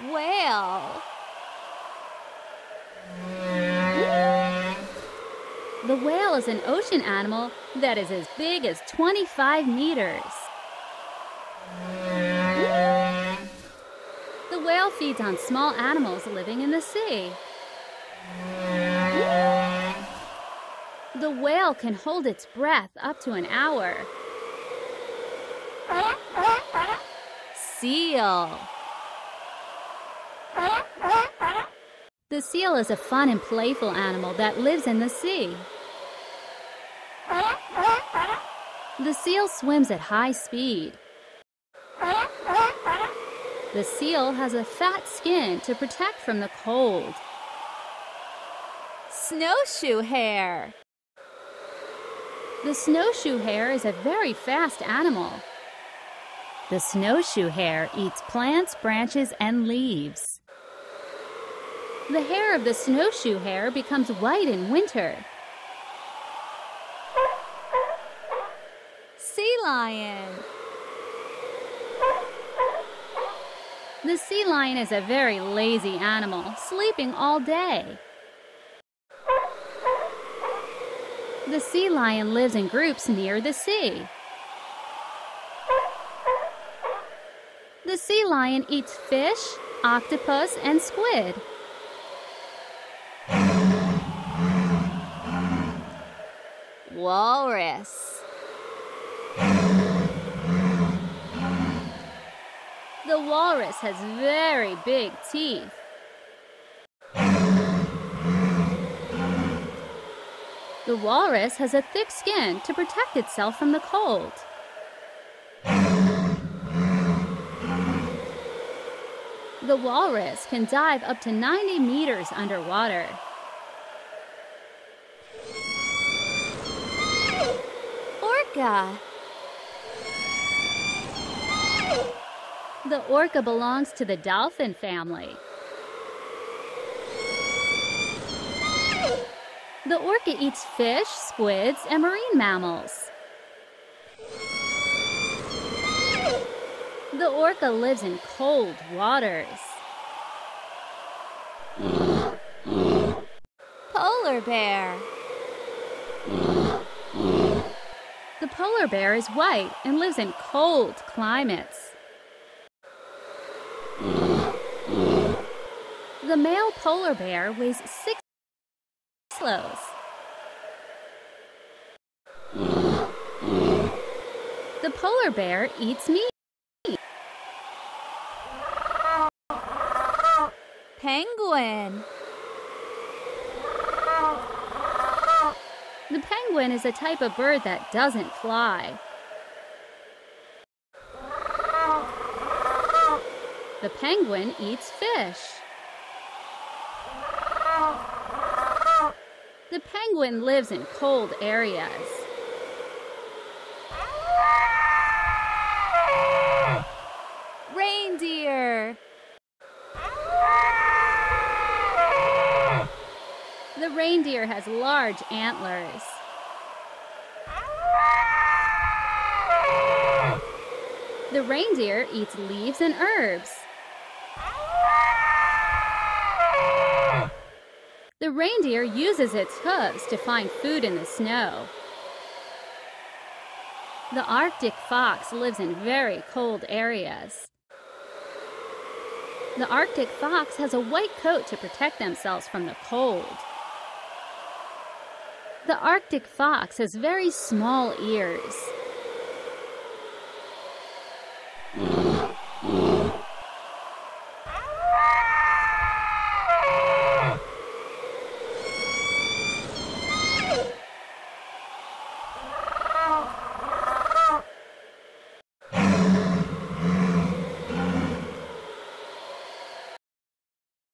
Whale. The whale is an ocean animal that is as big as 25 meters. The whale feeds on small animals living in the sea. The whale can hold its breath up to an hour. Seal. The seal is a fun and playful animal that lives in the sea. The seal swims at high speed. The seal has a fat skin to protect from the cold. Snowshoe hare. The snowshoe hare is a very fast animal. The snowshoe hare eats plants, branches, and leaves. The hair of the snowshoe hare becomes white in winter. Sea lion. The sea lion is a very lazy animal, sleeping all day. The sea lion lives in groups near the sea. The sea lion eats fish, octopus, and squid. Walrus. The walrus has very big teeth. The walrus has a thick skin to protect itself from the cold. The walrus can dive up to 90 meters underwater. Orca. The orca belongs to the dolphin family. The orca eats fish, squids, and marine mammals. The orca lives in cold waters. Polar bear. The polar bear is white and lives in cold climates. The male polar bear weighs 6 kilos. The polar bear eats meat. Penguin. The penguin is a type of bird that doesn't fly. The penguin eats fish. The penguin lives in cold areas. Reindeer. The reindeer has large antlers. The reindeer eats leaves and herbs. The reindeer uses its hooves to find food in the snow. The Arctic fox lives in very cold areas. The Arctic fox has a white coat to protect themselves from the cold. The Arctic fox has very small ears.